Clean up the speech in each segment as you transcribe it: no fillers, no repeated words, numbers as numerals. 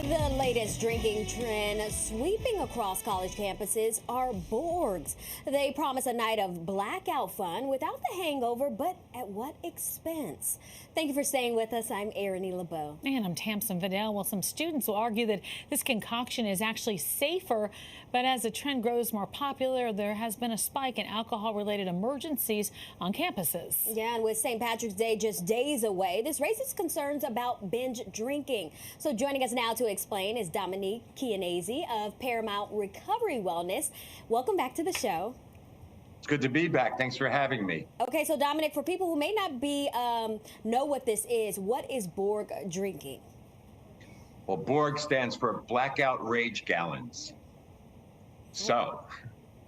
The latest drinking trend sweeping across college campuses are Borgs. They promise a night of blackout fun without the hangover, but at what expense? Thank you for staying with us. I'm Erin LeBeau. And I'm Tamsin Vidal. Well, some students will argue that this concoction is actually safer, but as the trend grows more popular, there has been a spike in alcohol-related emergencies on campuses. Yeah, and with St. Patrick's Day just days away, this raises concerns about binge drinking. So joining us now to explain is Dominic Chianese of Paramount Wellness. Welcome back to the show. It's good to be back. Thanks for having me. Okay, so Dominic, for people who may not be know what this is, what is Borg drinking? Well, Borg stands for blackout rage gallons. So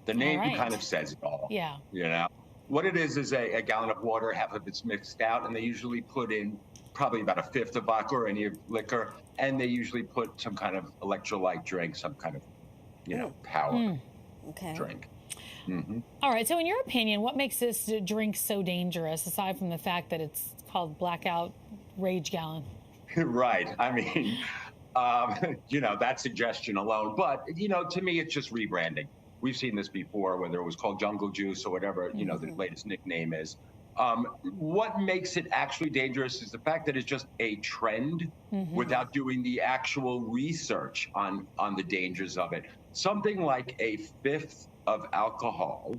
the name kind of says it all. Yeah. You know, what it is a gallon of water, half of it's mixed out, and they usually put in probably about a fifth of vodka or any liquor, and they usually put some kind of electrolyte drink, some kind of, power drink. Mm-hmm. All right. So in your opinion, what makes this drink so dangerous, aside from the fact that it's called blackout rage gallon? Right. I mean, that suggestion alone. But, to me, it's just rebranding. We've seen this before, whether it was called Jungle Juice or whatever, the latest nickname is. What makes it actually dangerous is the fact that it's just a trend without doing the actual research on the dangers of it. Something like a fifth of alcohol,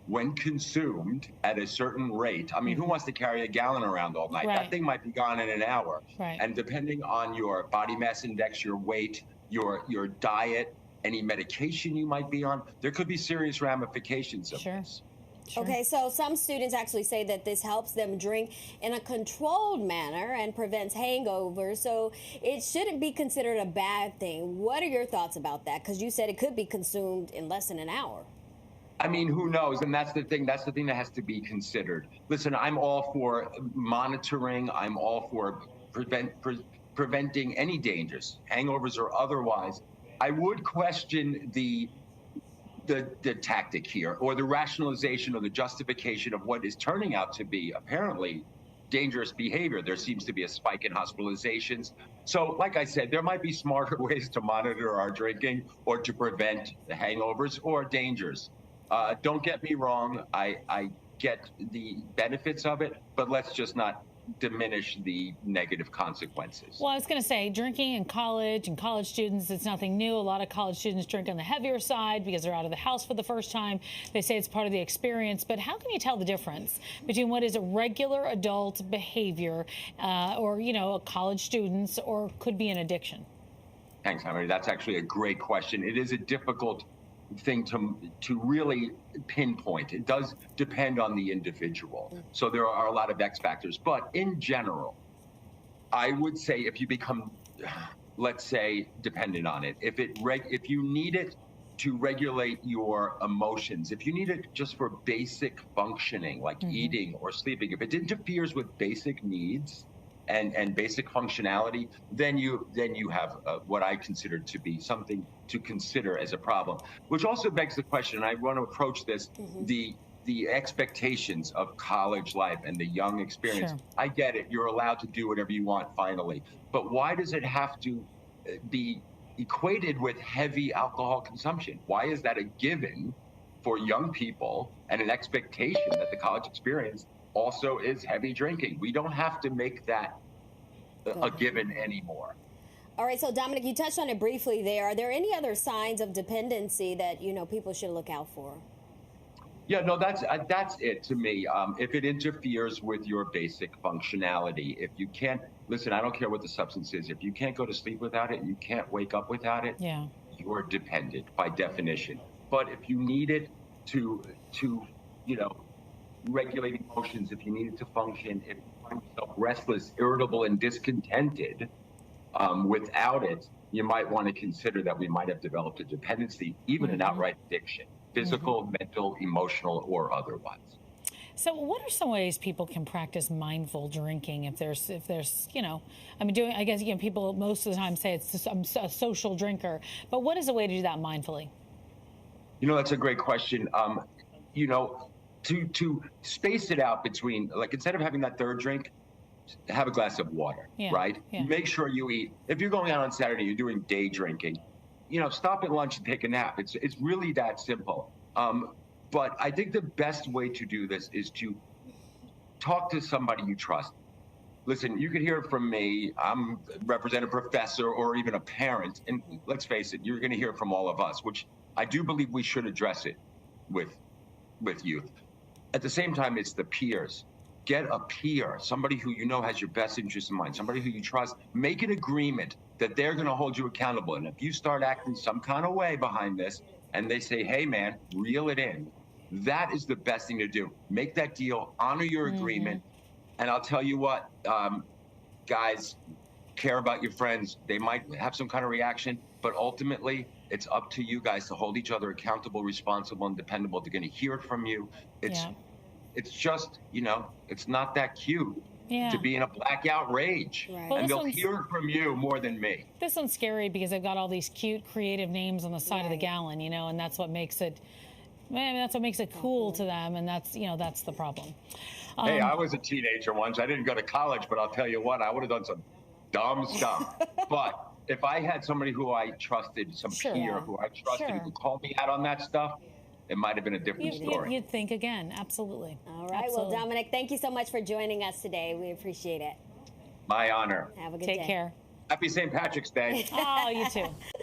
when consumed at a certain rate, I mean, who wants to carry a gallon around all night? Right. That thing might be gone in an hour. Right. And depending on your body mass index, your weight, your diet, any medication you might be on, there could be serious ramifications of this. Sure. Okay, so some students actually say that this helps them drink in a controlled manner and prevents hangovers, so it shouldn't be considered a bad thing. What are your thoughts about that? Because you said it could be consumed in less than an hour. I mean, who knows? And that's the thing. That's the thing that has to be considered. Listen, I'm all for monitoring. I'm all for preventing any dangers, hangovers or otherwise. I would question the tactic here, or the rationalization or the justification of what is turning out to be apparently dangerous behavior. There seems to be a spike in hospitalizations. So like I said, there might be smarter ways to monitor our drinking or to prevent the hangovers or dangers. Don't get me wrong, I get the benefits of it, but let's just not diminish the negative consequences. Well, I was going to say, drinking in college and college students, it's nothing new. A lot of college students drink on the heavier side because they're out of the house for the first time. They say it's part of the experience. But how can you tell the difference between what is a regular adult behavior or, college students, or could be an addiction? Thanks, Emily. That's actually a great question. It is a difficult thing to really pinpoint. It does depend on the individual. So there are a lot of X factors. But in general, I would say if you become, let's say, dependent on it, if you need it to regulate your emotions, if you need it just for basic functioning, like eating or sleeping, if it interferes with basic needs and basic functionality, then you have what I consider to be something to consider as a problem. Which also begs the question, and I want to approach this, the expectations of college life and the young experience. Sure. I get it. You're allowed to do whatever you want finally. But why does it have to be equated with heavy alcohol consumption? Why is that a given for young people and an expectation that the college experience also is heavy drinking? We don't have to make that a given anymore. All right, so Dominic, you touched on it briefly there. Are there any other signs of dependency that, people should look out for? Yeah, no, that's it to me. If it interferes with your basic functionality, if you can't, listen, I don't care what the substance is. If you can't go to sleep without it, you can't wake up without it, you're dependent by definition. But if you need it to regulate emotions, if you need it to function, if you find yourself restless, irritable, and discontented without it, you might want to consider that we might have developed a dependency, even an outright addiction, physical, mental, emotional, or otherwise. So what are some ways people can practice mindful drinking if there's I guess people most of the time say it's just, I'm a social drinker, but what is a way to do that mindfully? That's a great question. To space it out between, like, instead of having that third drink, have a glass of water, right? Yeah. Make sure you eat. If you're going out on Saturday, you're doing day drinking, stop at lunch and take a nap. It's really that simple. But I think the best way to do this is to talk to somebody you trust. Listen, you can hear it from me. I'm represent a professor or even a parent. And let's face it, you're going to hear from all of us, which I do believe we should address it with youth. At the same time, it's the peers. Get a peer, somebody who you know has your best interest in mind, somebody who you trust. Make an agreement that they're going to hold you accountable. And if you start acting some kind of way behind this and they say, hey, man, reel it in, that is the best thing to do. Make that deal, honor your agreement. And I'll tell you what, guys, care about your friends. They might have some kind of reaction, but ultimately, it's up to you guys to hold each other accountable, responsible, and dependable. They're going to hear it from you. It's just, it's not that cute to be in a blackout rage. Right. Well, and they'll hear it from you more than me. This one's scary because they've got all these cute, creative names on the side of the gallon, and that's what makes it, that's what makes it cool to them. And that's, that's the problem. Hey, I was a teenager once. I didn't go to college, but I'll tell you what, I would have done some dumb stuff. But if I had somebody who I trusted, some peer who I trusted, who called me out on that stuff, it might have been a different story. You'd think again. Absolutely. All right. Absolutely. Well, Dominic, thank you so much for joining us today. We appreciate it. My honor. Have a good day. Take care. Happy St. Patrick's Day. Oh, you too.